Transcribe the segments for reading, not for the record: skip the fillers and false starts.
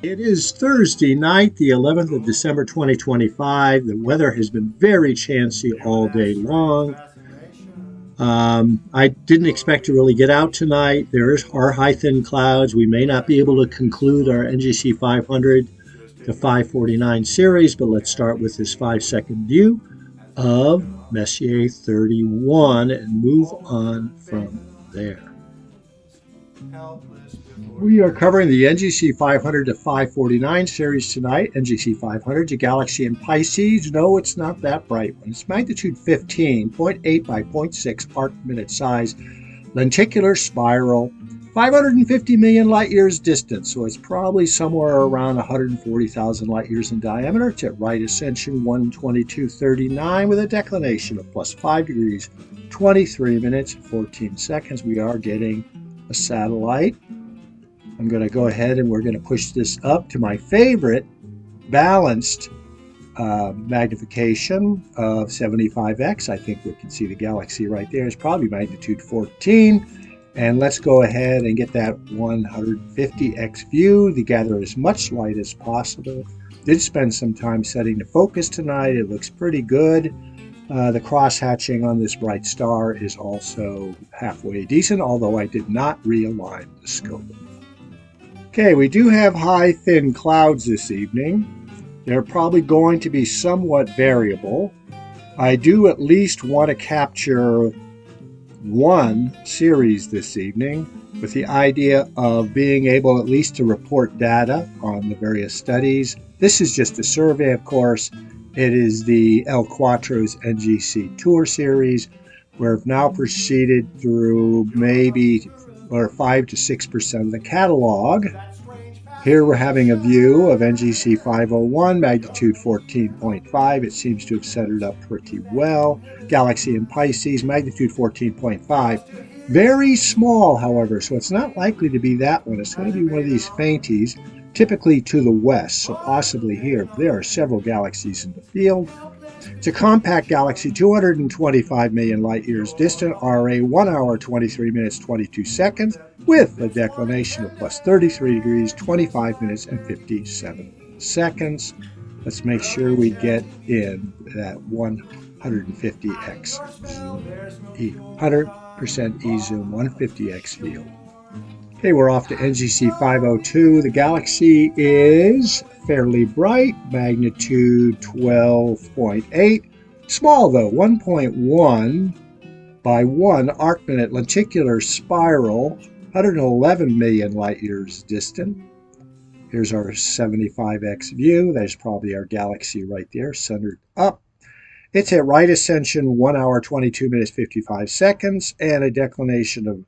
It is Thursday night, the 11th of December 2025. The weather has been very chancy all day long. I didn't expect to really get out tonight. There are high thin clouds. We may not be able to conclude our NGC 500 to 549 series, but let's start with this 5-second view of Messier 31 and move on from there. We are covering the NGC 500 to 549 series tonight. NGC 500 to Galaxy and Pisces. No, it's not that bright one. It's magnitude 15, 0.8 by 0.6 arc-minute size, lenticular spiral, 550 million light years distance, so it's probably somewhere around 140,000 light years in diameter. It's at right ascension 122.39 with a declination of plus 5 degrees, 23 minutes, 14 seconds. We are getting a satellite. I'm going to go ahead and we're going to push this up to my favorite balanced magnification of 75x. I think we can see the galaxy right there. It's probably magnitude 14. And let's go ahead and get that 150x view to gather as much light as possible. Did spend some time setting the focus tonight. It looks pretty good. The cross-hatching on this bright star is also halfway decent, although I did not realign the scope. Okay, we do have high, thin clouds this evening. They're probably going to be somewhat variable. I do at least want to capture one series this evening with the idea of being able at least to report data on the various studies. This is just a survey, of course. It is the El Quattro's NGC tour series. We've now proceeded through maybe 5 to 6% of the catalog. Here we're having a view of NGC 501, magnitude 14.5. It seems to have set it up pretty well. Galaxy and Pisces, magnitude 14.5. Very small, however, so it's not likely to be that one. It's going to be one of these fainties, typically to the west, so possibly here. There are several galaxies in the field. It's a compact galaxy, 225 million light years distant, RA 1 hour, 23 minutes, 22 seconds, with a declination of plus 33 degrees, 25 minutes, and 57 seconds. Let's make sure we get in that 150x zoom, 100% e-zoom, 150x field. Okay, we're off to NGC 502. The galaxy is fairly bright, magnitude 12.8. Small though, 1.1 by 1 arc-minute lenticular spiral, 111 million light years distant. Here's our 75x view. There's probably our galaxy right there, centered up. It's at right ascension 1 hour, 22 minutes, 55 seconds, and a declination of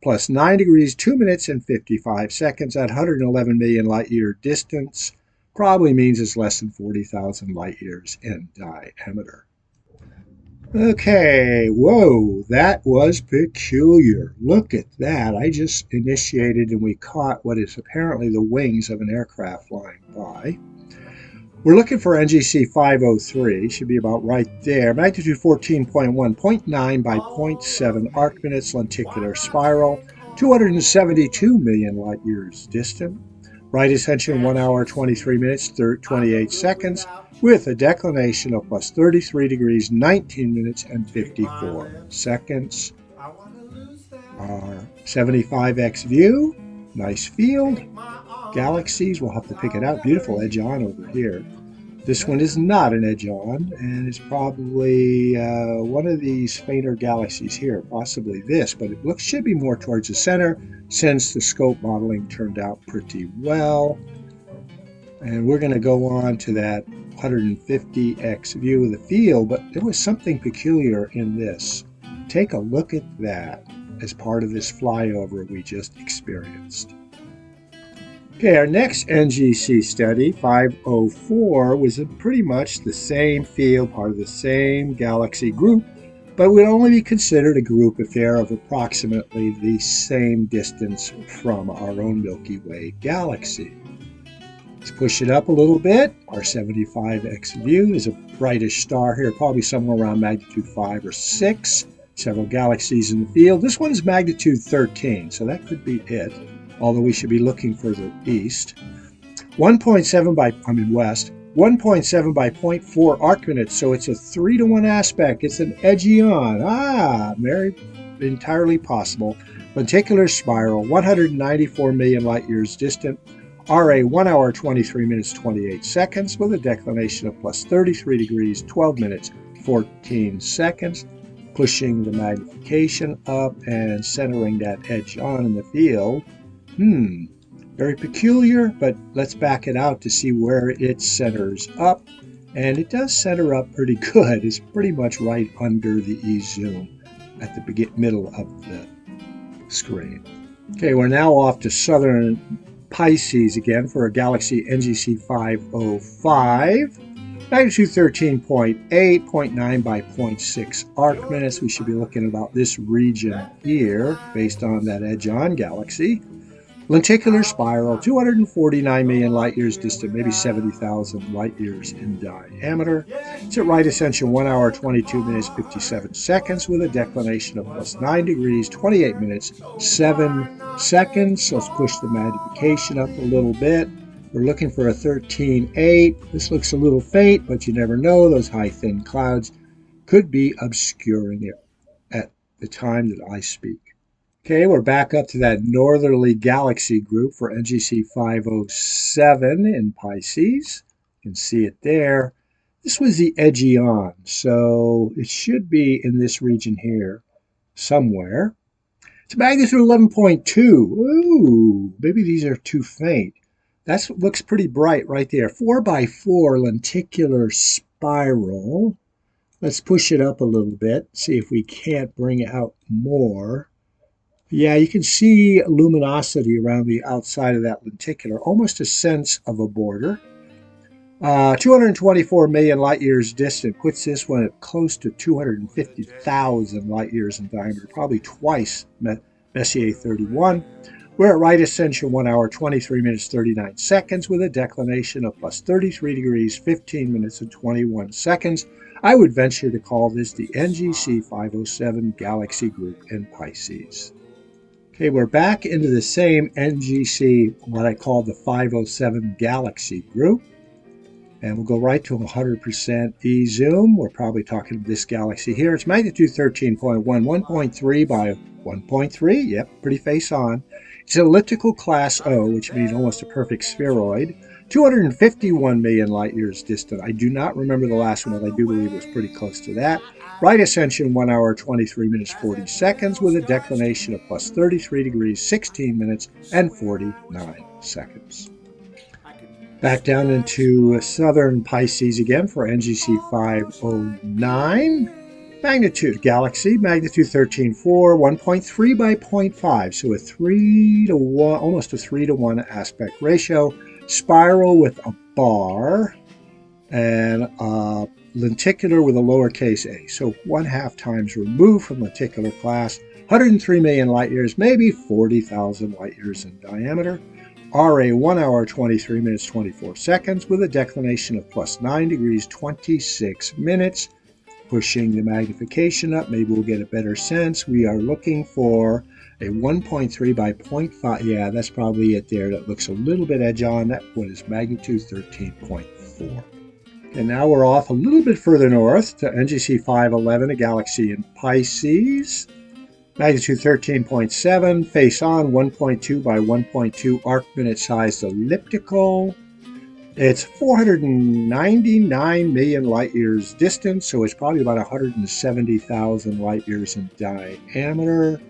plus 9 degrees, 2 minutes, and 55 seconds at 111 million light year distance. Probably means it's less than 40,000 light years in diameter. Okay, whoa, that was peculiar. Look at that. I just initiated and we caught what is apparently the wings of an aircraft flying by. We're looking for NGC 503. Should be about right there. Magnitude 14.1, 0.9 by 0.7 arc minutes lenticular spiral, 272 million light years distant. Right ascension 1 hour, 23 minutes, 28 seconds, with a declination of plus 33 degrees, 19 minutes, and 54 seconds. Our 75x view, nice field. Galaxies, we'll have to pick it out. Beautiful edge on over here. This one is not an edge on, and it's probably one of these fainter galaxies here, possibly this, but it should be more towards the center since the scope modeling turned out pretty well. And we're going to go on to that 150x view of the field, but there was something peculiar in this. Take a look at that as part of this flyover we just experienced. Okay, our next NGC study, 504, was pretty much the same field, part of the same galaxy group, but would only be considered a group affair of approximately the same distance from our own Milky Way galaxy. Let's push it up a little bit. Our 75x view is a brightest star here, probably somewhere around magnitude 5 or 6. Several galaxies in the field. This one's magnitude 13, so that could be it, although we should be looking further east. 1.7 by, I'm in west, 1.7 by 0.4 arc minutes, so it's a 3-to-1 aspect. It's an edgy on. Very entirely possible. Lenticular spiral, 194 million light years distant. RA 1 hour 23 minutes 28 seconds with a declination of plus 33 degrees 12 minutes 14 seconds. Pushing the magnification up and centering that edge on in the field. Very peculiar, but let's back it out to see where it centers up. And it does center up pretty good. It's pretty much right under the E-zoom at the middle of the screen. Okay, we're now off to southern Pisces again for a Galaxy NGC505. Magnitude 13.8, 0.9 by 0.6 arc minutes. We should be looking about this region here based on that edge-on galaxy. Lenticular spiral, 249 million light years distant, maybe 70,000 light years in diameter. It's at right ascension 1 hour 22 minutes 57 seconds with a declination of plus 9 degrees 28 minutes 7 seconds. So let's push the magnification up a little bit. We're looking for a 13.8. This looks a little faint, but you never know. Those high thin clouds could be obscuring it at the time that I speak. Okay, we're back up to that northerly galaxy group for NGC 507 in Pisces. You can see it there. This was the edgy on, so it should be in this region here somewhere. It's magnitude 11.2. Ooh, maybe these are too faint. That looks pretty bright right there. 4 by 4 lenticular spiral. Let's push it up a little bit, see if we can't bring out more. Yeah, you can see luminosity around the outside of that lenticular, almost a sense of a border. 224 million light years distant puts this one at close to 250,000 light years in diameter, probably twice Messier 31. We're at right ascension 1 hour 23 minutes 39 seconds with a declination of plus 33 degrees 15 minutes and 21 seconds. I would venture to call this the NGC 507 galaxy group in Pisces. Okay, we're back into the same NGC, what I call the 507 galaxy group. And we'll go right to 100% E-zoom. We're probably talking this galaxy here. It's magnitude 13.1, 1.3 by 1.3. Yep, pretty face on. It's an elliptical class O, which means almost a perfect spheroid. 251 million light years distant. I do not remember the last one, but I do believe it was pretty close to that. Right ascension 1 hour 23 minutes 40 seconds with a declination of plus 33 degrees 16 minutes and 49 seconds. Back down into southern Pisces again for NGC 509. Magnitude galaxy, magnitude 13.4, 1.3 by 0.5, so a 3-to-1, almost a 3-to-1 aspect ratio. Spiral with a bar and a lenticular with a lowercase a, so 1/2 times removed from lenticular class. 103 million light years, maybe 40,000 light years in diameter. RA 1 hour 23 minutes 24 seconds with a declination of plus 9 degrees 26 minutes. Pushing the magnification up, maybe we'll get a better sense. We are looking for a 1.3 by 0.5. Yeah, that's probably it there. That looks a little bit edge on. That one is magnitude 13.4. And now we're off a little bit further north to NGC 511, a galaxy in Pisces. Magnitude 13.7, face on, 1.2 by 1.2 arc minute sized elliptical. It's 499 million light years distant, so it's probably about 170,000 light years in diameter.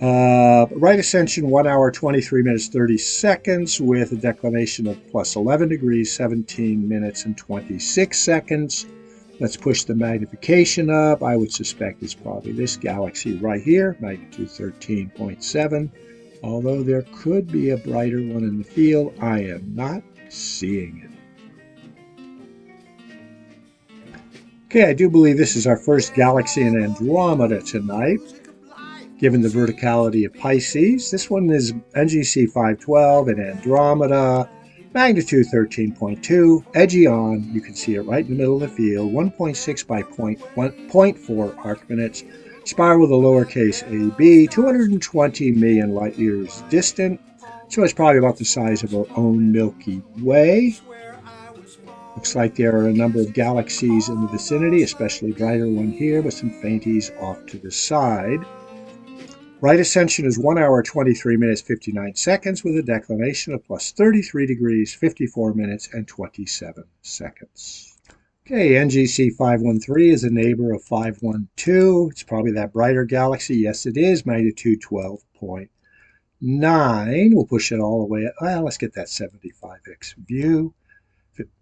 Right ascension 1 hour 23 minutes 30 seconds with a declination of plus 11 degrees 17 minutes and 26 seconds. Let's push the magnification up. I would suspect it's probably this galaxy right here, magnitude 13.7. Although there could be a brighter one in the field, I am not seeing it. Okay, I do believe this is our first galaxy in Andromeda tonight, given the verticality of Pisces. This one is NGC 512 in Andromeda, magnitude 13.2, edgy on. You can see it right in the middle of the field, 1.6 by 0.4 arc minutes. Spiral with a lowercase ab, 220 million light years distant. So it's probably about the size of our own Milky Way. Looks like there are a number of galaxies in the vicinity, especially a brighter one here with some fainties off to the side. Right ascension is 1 hour, 23 minutes, 59 seconds with a declination of plus 33 degrees, 54 minutes, and 27 seconds. Okay, NGC513 is a neighbor of 512. It's probably that brighter galaxy. Yes, it is. Magnitude 12.9. We'll push it all the way. Well, let's get that 75x view.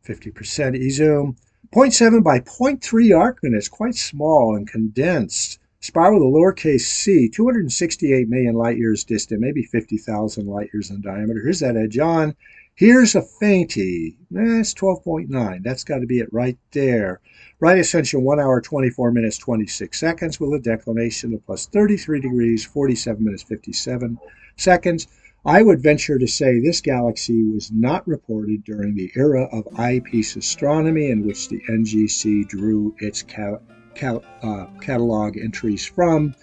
50% e-zoom. 0.7 by 0.3 arc minutes, quite small and condensed. Spiral with a lowercase c, 268 million light years distant, maybe 50,000 light years in diameter. Here's that edge on. Here's a fainty. That's 12.9. That's got to be it right there. Right ascension, 1 hour, 24 minutes, 26 seconds with a declination of plus 33 degrees, 47 minutes, 57 seconds. I would venture to say this galaxy was not reported during the era of eyepiece astronomy in which the NGC drew its catalog entries from.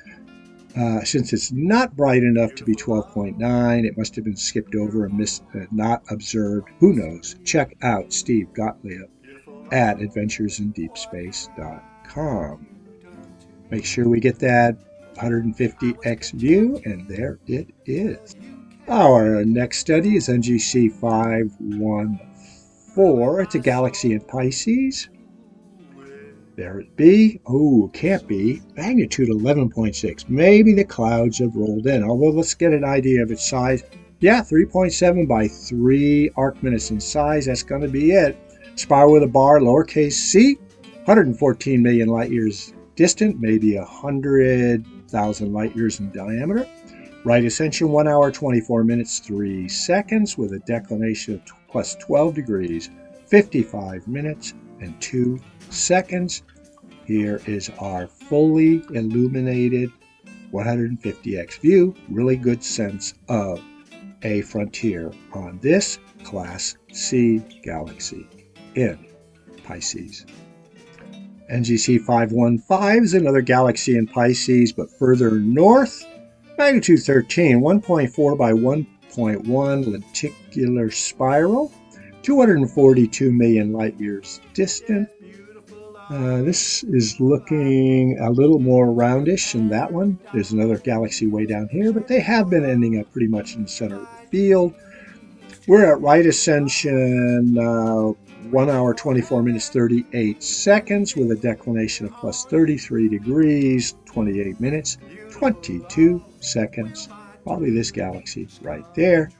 Since it's not bright enough to be 12.9, it must have been skipped over and not observed. Who knows? Check out Steve Gottlieb at adventuresindeepspace.com. Make sure we get that 150x view, and there it is. Our next study is NGC514. It's a galaxy in Pisces. There it be. Oh, can't be. Magnitude 11.6. Maybe the clouds have rolled in. Although let's get an idea of its size. Yeah, 3.7 by 3 arc minutes in size. That's going to be it. Spiral with a bar, lowercase c. 114 million light years distant. Maybe 100,000 light years in diameter. Right ascension, 1 hour, 24 minutes, 3 seconds with a declination of plus 12 degrees, 55 minutes, and 2 seconds. Here is our fully illuminated 150x view. Really good sense of a frontier on this Class C galaxy in Pisces. NGC 515 is another galaxy in Pisces, but further north. Magnitude 13, 1.4 by 1.1 lenticular spiral, 242 million light years distant. This is looking a little more roundish than that one. There's another galaxy way down here, but they have been ending up pretty much in the center of the field. We're at right ascension, 1 hour, 24 minutes, 38 seconds with a declination of plus 33 degrees, 28 minutes, 22 seconds. Probably this galaxy right there.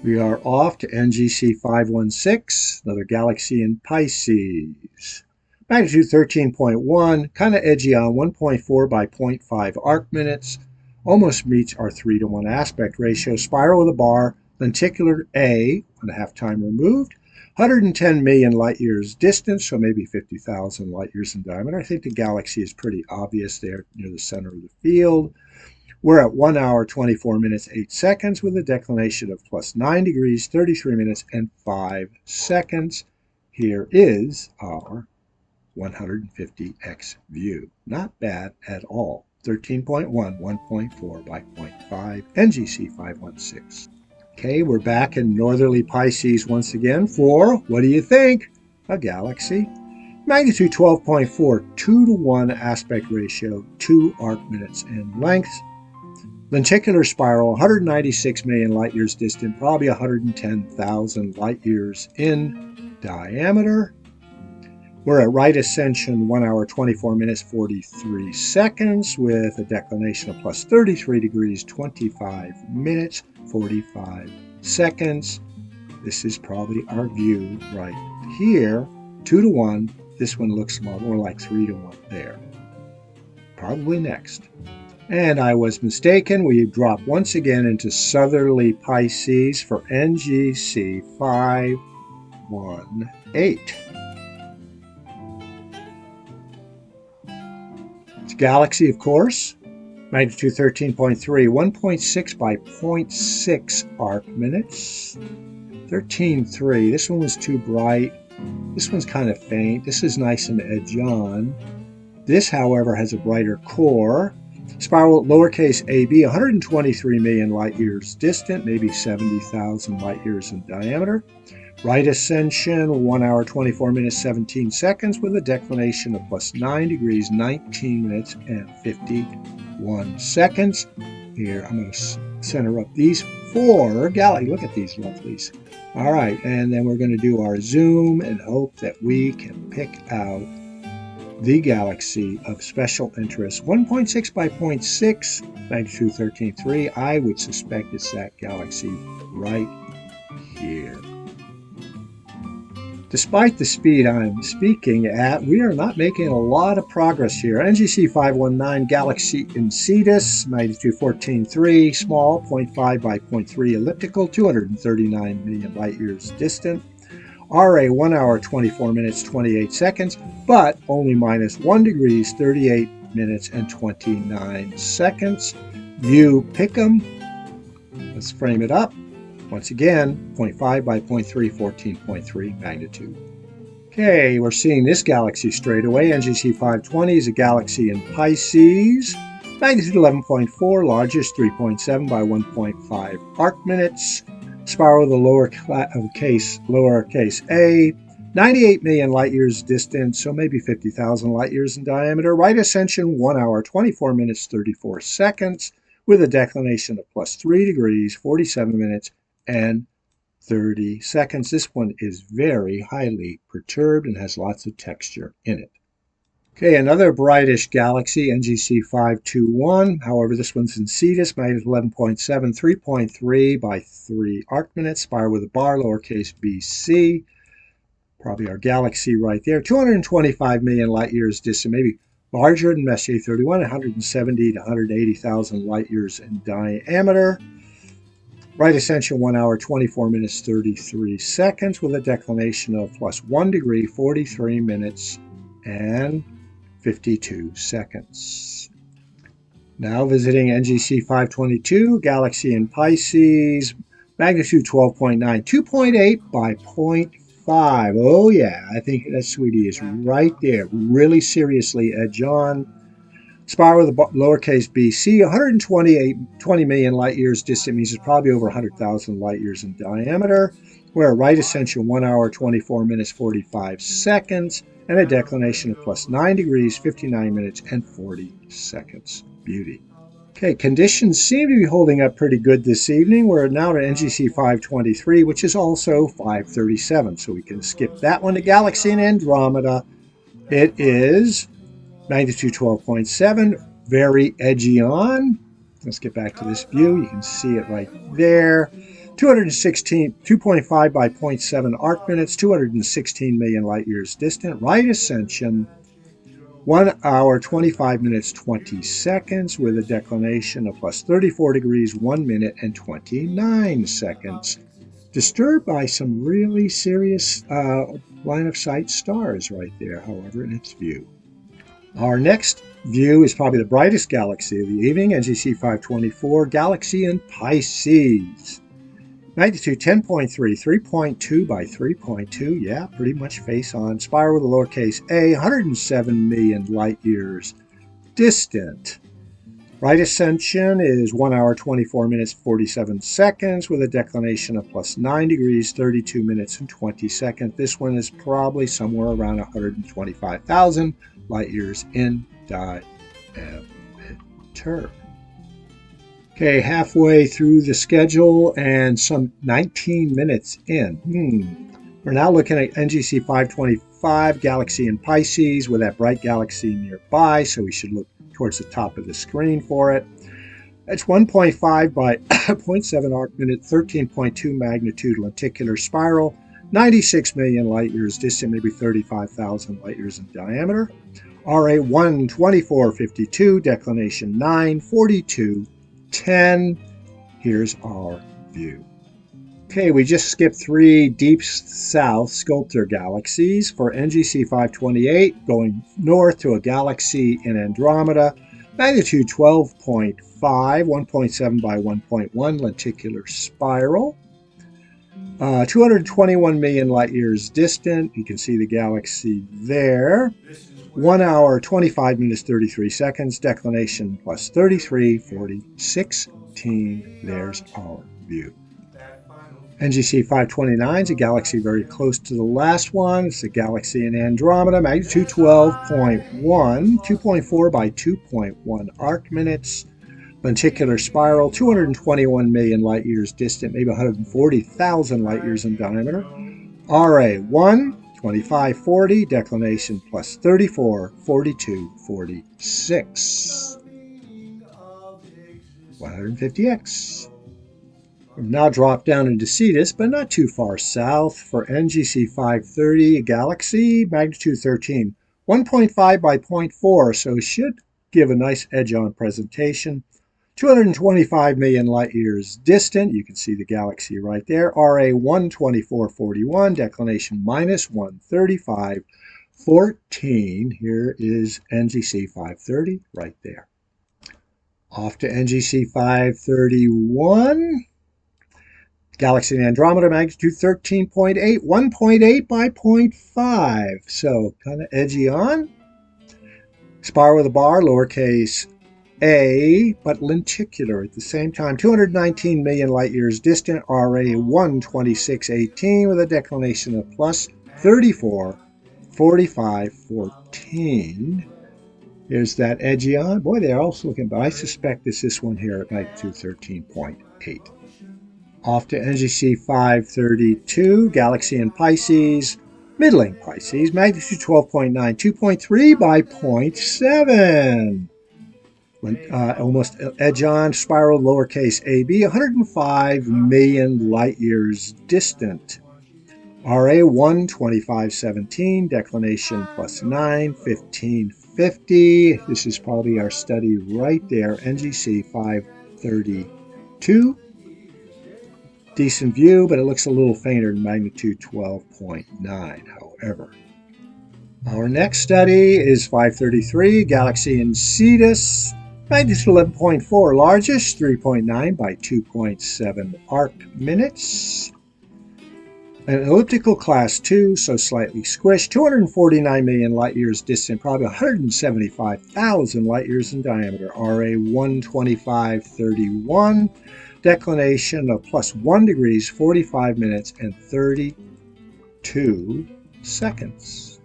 We are off to NGC 516, another galaxy in Pisces. Magnitude 13.1, kind of edgy on 1.4 by 0.5 arc minutes. Almost meets our 3-to-1 aspect ratio. Spiral with a bar, lenticular A, 1.5 time removed. 110 million light years distant, so maybe 50,000 light years in diameter. I think the galaxy is pretty obvious there near the center of the field. We're at 1 hour, 24 minutes, 8 seconds with a declination of plus 9 degrees, 33 minutes, and 5 seconds. Here is our 150x view. Not bad at all. 13.1, 1.4 by 0.5, NGC 516. Okay, we're back in northerly Pisces once again for, what do you think? A galaxy. Magnitude 12.4, 2-to-1 aspect ratio, 2 arc minutes in length. Lenticular spiral, 196 million light years distant, probably 110,000 light years in diameter. We're at right ascension, 1 hour, 24 minutes, 43 seconds with a declination of plus 33 degrees, 25 minutes, 45 seconds. This is probably our view right here. 2-to-1. This one looks more like 3-to-1 there. Probably next. And I was mistaken. We drop once again into southerly Pisces for NGC 518. It's a galaxy, of course. Magnitude 13.3, 1.6 by 0.6 arc minutes. 13.3. This one was too bright. This one's kind of faint. This is nice and edge on. This, however, has a brighter core. Spiral lowercase ab, 123 million light years distant, maybe 70,000 light years in diameter. Right ascension, 1 hour, 24 minutes, 17 seconds, with a declination of plus 9 degrees, 19 minutes, and 51 seconds. Here, I'm going to center up these 4 galaxies. Look at these lovelies. All right, and then we're going to do our zoom and hope that we can pick out the galaxy of special interest. 1.6 by 0.6, magnitude 13.3. I would suspect it's that galaxy right here. Despite the speed I'm speaking at, we are not making a lot of progress here. NGC519 Galaxy in Cetus, magnitude 14.3, small, 0.5 by 0.3 elliptical, 239 million light years distant. RA 1 hour, 24 minutes, 28 seconds, but only minus 1 degrees, 38 minutes, and 29 seconds. View Pick'em. Let's frame it up. Once again, 0.5 by 0.3, 14.3 magnitude. Okay, we're seeing this galaxy straight away. NGC520 is a galaxy in Pisces. Magnitude 11.4, largest 3.7 by 1.5 arc minutes. Spiral of the lowercase a, 98 million light years distant, so maybe 50,000 light years in diameter. Right ascension, 1 hour, 24 minutes, 34 seconds, with a declination of plus 3 degrees, 47 minutes, and 30 seconds. This one is very highly perturbed and has lots of texture in it. Okay, another brightish galaxy, NGC521. However, this one's in Cetus, magnitude 11.7, 3.3 by 3 arc minutes, spiral with a bar, lowercase bc. Probably our galaxy right there. 225 million light years distant, maybe larger than Messier 31, 170 to 180,000 light years in diameter. Right ascension, 1 hour, 24 minutes, 33 seconds, with a declination of plus 1 degree, 43 minutes, and 52 seconds. Now visiting NGC 522, Galaxy in Pisces, magnitude 12.9, 2.8 by 0.5. Oh yeah, I think that sweetie is right there, really seriously edge on. Spiral with a lowercase bc, 20 million light years distant, means it's probably over 100,000 light years in diameter. We're at right ascension, 1 hour, 24 minutes, 45 seconds, and a declination of plus 9 degrees, 59 minutes, and 40 seconds. Beauty. Okay, conditions seem to be holding up pretty good this evening. We're now at NGC 523, which is also 537, so we can skip that one to Galaxy in Andromeda. It is magnitude 12.7, very edgy on. Let's get back to this view. You can see it right there. 2.5 by 0.7 arc minutes, 216 million light years distant. Right ascension, 1 hour, 25 minutes, 20 seconds, with a declination of plus 34 degrees, 1 minute, and 29 seconds. Disturbed by some really serious line of sight stars right there, however, in its view. Our next view is probably the brightest galaxy of the evening, NGC 524, Galaxy in Pisces. Magnitude 10.3, 3.2 by 3.2, yeah, pretty much face on. Spiral with a lowercase a, 107 million light years distant. Right ascension is 1 hour, 24 minutes, 47 seconds, with a declination of plus 9 degrees, 32 minutes, and 20 seconds. This one is probably somewhere around 125,000 light years in diameter. Okay, halfway through the schedule and some 19 minutes in. We're now looking at NGC 525, Galaxy in Pisces, with that bright galaxy nearby, so we should look towards the top of the screen for it. It's 1.5 by 0.7 arc minute, 13.2 magnitude lenticular spiral, 96 million light years distant, maybe 35,000 light years in diameter. RA 12452, declination 9, 42, 10. Here's our view. Okay, we just skipped 3 deep south sculptor galaxies. For NGC 528, going north to a galaxy in Andromeda, magnitude 12.5, 1.7 by 1.1 lenticular spiral. 221 million light years distant. You can see the galaxy there. 1 hour, 25 minutes, 33 seconds. Declination plus 33, 40, 16. There's our view. NGC529 is a galaxy very close to the last one. It's a galaxy in Andromeda, magnitude 12.1, 2.4 by 2.1 arc minutes. Lenticular spiral, 221 million light years distant, maybe 140,000 light years in diameter. RA1, 2540, declination plus 34, 42, 46. 150x. We've now dropped down into Cetus, but not too far south for NGC 530, a galaxy, magnitude 13, 1.5 by 0.4, so it should give a nice edge-on presentation. 225 million light years distant. You can see the galaxy right there. RA 12441, declination minus 135, 14. Here is NGC 530 right there. Off to NGC 531. Galaxy in Andromeda, magnitude 13.8, 1.8 by 0.5. So kind of edgy on. Spiral with a bar, lowercase a, but lenticular at the same time. 219 million light years distant, RA 12618 with a declination of plus 34, 45, 14. Here's that edgy on. Boy, they're also looking, but I suspect it's this one here at magnitude 13.8. Off to NGC 532, Galaxy in Pisces, middling Pisces, magnitude 12.9, 2.3 by 0.7. Almost edge on, spiral, lowercase ab, 105 million light years distant. RA 12517, declination plus 9, 1550. This is probably our study right there, NGC 532. Decent view, but it looks a little fainter than magnitude 12.9, however. Our next study is 533, Galaxy in Cetus, magnitude 11.4, largest, 3.9 by 2.7 arc minutes. An elliptical class 2, so slightly squished, 249 million light years distant, probably 175,000 light years in diameter, RA 12531. Declination of plus 1 degrees, 45 minutes, and 32 seconds.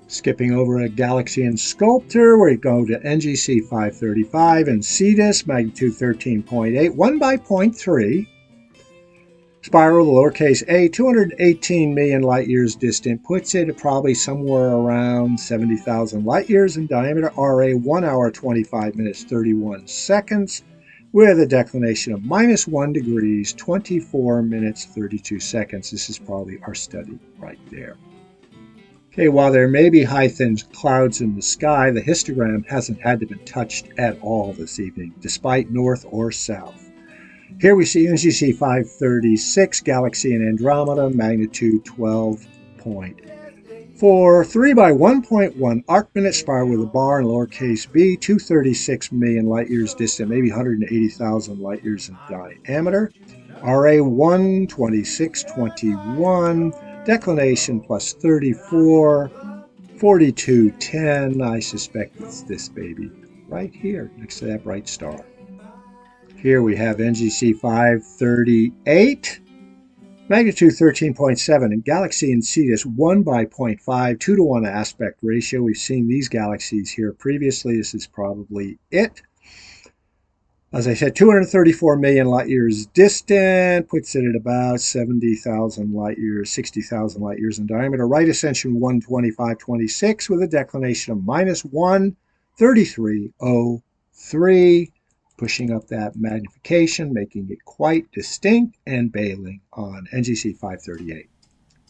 Skipping over a Galaxy in Sculptor, we go to NGC 535 and Cetus, magnitude 13.8, 1 by 0.3. Spiral, lowercase a, 218 million light years distant, puts it probably somewhere around 70,000 light years in diameter, RA 1 hour, 25 minutes, 31 seconds. With a declination of minus 1 degrees, 24 minutes, 32 seconds. This is probably our study right there. Okay, while there may be high thin clouds in the sky, the histogram hasn't had to be touched at all this evening, despite north or south. Here we see NGC 536, Galaxy in Andromeda, magnitude 12.4, 3 by 1.1 arc minute, spiral with a bar and lowercase b, 236 million light years distant, maybe 180,000 light years in diameter. RA 12621, declination plus 34, 4210. I suspect it's this baby right here next to that bright star. Here we have NGC 538. Magnitude 13.7 and Galaxy in Cetus 1 by 0.5, 2 to 1 aspect ratio. We've seen these galaxies here previously. This is probably it. As I said, 234 million light years distant, puts it at about 70,000 light years, 60,000 light years in diameter. Right ascension 12526 with a declination of minus 1, 3303. Pushing up that magnification, making it quite distinct, and bailing on NGC 538.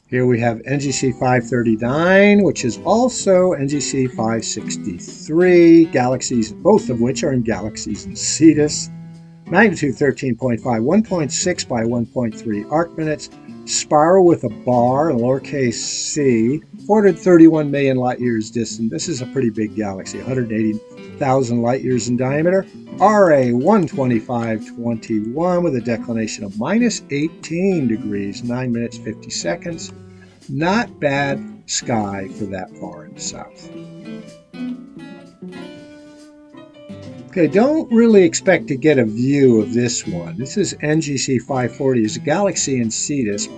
Here we have NGC 539, which is also NGC 563, galaxies, both of which are in Galaxies in Cetus. Magnitude 13.5, 1.6 by 1.3 arc minutes, spiral with a bar, lowercase c, 431 million light years distant. This is a pretty big galaxy, 180,000 light years in diameter. RA 12521 with a declination of minus 18 degrees, 9 minutes, 50 seconds. Not bad sky for that far in the south. Okay, don't really expect to get a view of this one. This is NGC540. It's a galaxy in Cetus,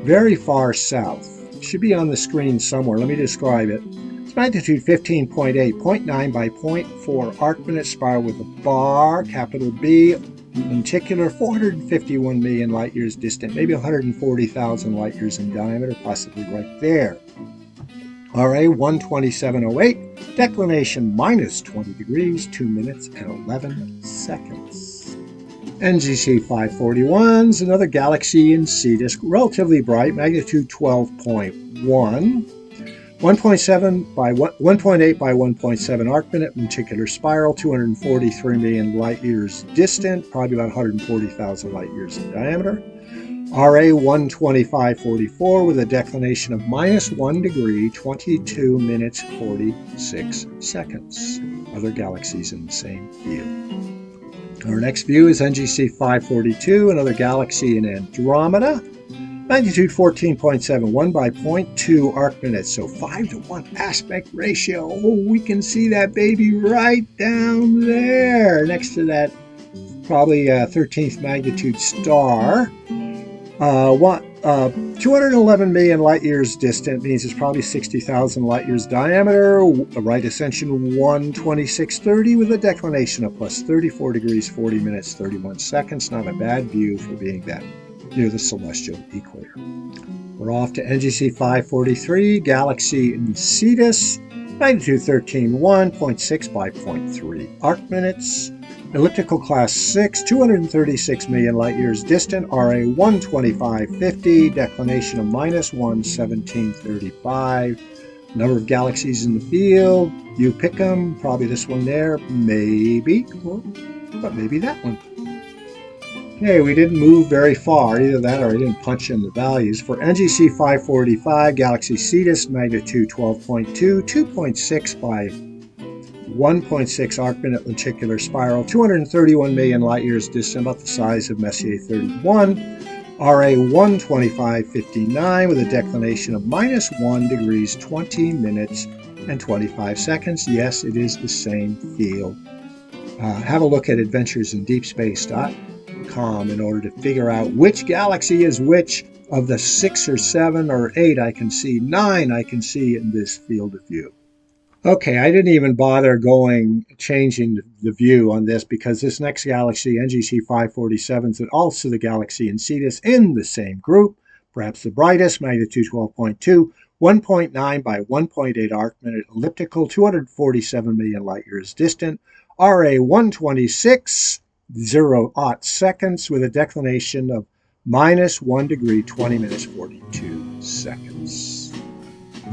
very far south. It should be on the screen somewhere. Let me describe it. It's magnitude 15.8, 0.9 by 0.4 arc-minute spiral with a bar, capital B, lenticular, 451 million light years distant, maybe 140,000 light years in diameter, possibly right there. RA 12708, declination minus 20 degrees, 2 minutes and 11 seconds. NGC 541 is another galaxy in Cetus, relatively bright, magnitude 12.1, 1.7 by 1.8 by 1.7 arc-minute, lenticular spiral, 243 million light years distant, probably about 140,000 light years in diameter. RA 12544 with a declination of minus 1 degree, 22 minutes, 46 seconds. Other galaxies in the same field. Our next view is NGC 542, another galaxy in Andromeda. Magnitude 14.71 by 0.2 arc-minutes, so 5:1 aspect ratio. Oh, we can see that baby right down there next to that probably 13th magnitude star. 211 million light years distant means it's probably 60,000 light years diameter. A right ascension 12630 with a declination of plus 34 degrees, 40 minutes, 31 seconds. Not a bad view for being that near the celestial equator. We're off to NGC 543, galaxy in Cetus, magnitude 13.1, 0.6 by 0.3 arc-minutes. Elliptical class 6, 236 million light years distant, RA 12550, declination of minus 11735. Number of galaxies in the field, you pick them, probably this one there, maybe, but maybe that one. Okay, we didn't move very far, either that or I didn't punch in the values. For NGC 545, galaxy Cetus, magnitude 12.2, 2.6 by 1.6 arc-minute lenticular spiral, 231 million light years distant, about the size of Messier 31, RA 12559 with a declination of minus 1 degrees, 20 minutes and 25 seconds. Yes, it is the same field. Have a look at adventuresindeepspace.com in order to figure out which galaxy is which of the 6 or 7 or 8 I can see, 9 I can see in this field of view. Okay, I didn't even bother changing the view on this because this next galaxy, NGC 547, is also the galaxy in Cetus in the same group, perhaps the brightest, magnitude 12.2, 1.9 by 1.8 arc-minute elliptical, 247 million light years distant, RA 126, 0 seconds with a declination of minus 1 degree, 20 minutes, 42 seconds.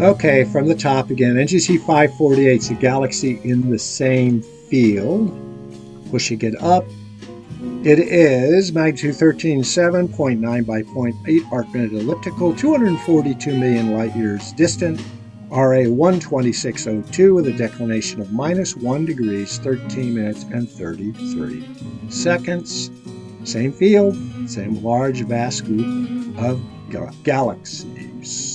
Okay, from the top again, NGC 548 is a galaxy in the same field. Pushing it up, it is magnitude 13.7, 0.9 by 0.8 arc-minute elliptical, 242 million light years distant, RA 12602 with a declination of minus 1 degrees, 13 minutes and 33 seconds. Same field, same large, vast group of galaxies.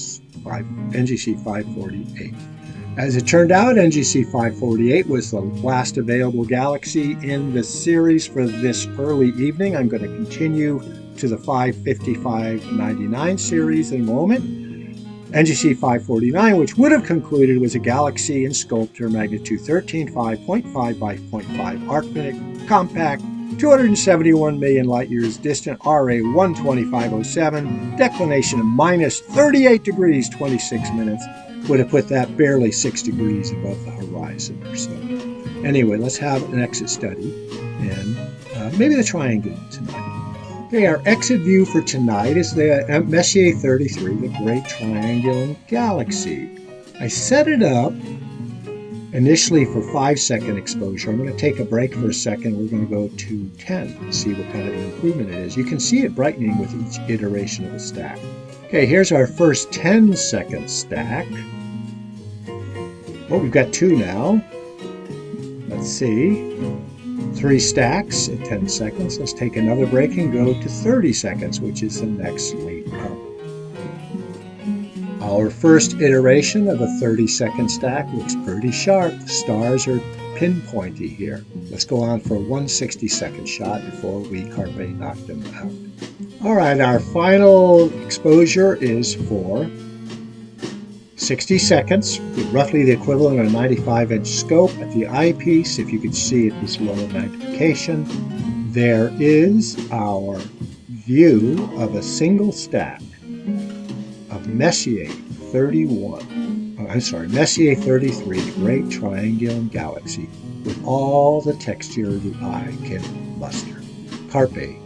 NGC 548. As it turned out, NGC 548 was the last available galaxy in the series for this early evening. I'm going to continue to the 555-99 series in a moment. NGC 549, which would have concluded, was a galaxy in Sculptor, magnitude 13.5, 0.5 by 0.5 arc-minute, compact, 271 million light years distant, RA 12507, declination of minus 38 degrees, 26 minutes, would have put that barely 6 degrees above the horizon or so. Anyway, let's have an exit study and maybe the triangle tonight. Okay, our exit view for tonight is the Messier 33, the Great Triangulum Galaxy. I set it up initially for 5-second exposure. I'm going to take a break for a second. We're going to go to 10 and see what kind of an improvement it is. You can see it brightening with each iteration of the stack. Okay, here's our first 10-second stack. Well, we've got 2 now. Let's see. 3 stacks at 10 seconds. Let's take another break and go to 30 seconds, which is the next lead up. Our first iteration of a 30-second stack looks pretty sharp. The stars are pinpointy here. Let's go on for a 160-second shot before we carpe knock them out. All right, our final exposure is for 60 seconds, with roughly the equivalent of a 95-inch scope. At the eyepiece, if you can see at this lower magnification, there is our view of a single stack of Messier 33, the Great Triangular Galaxy, with all the texture the eye can muster. Carpe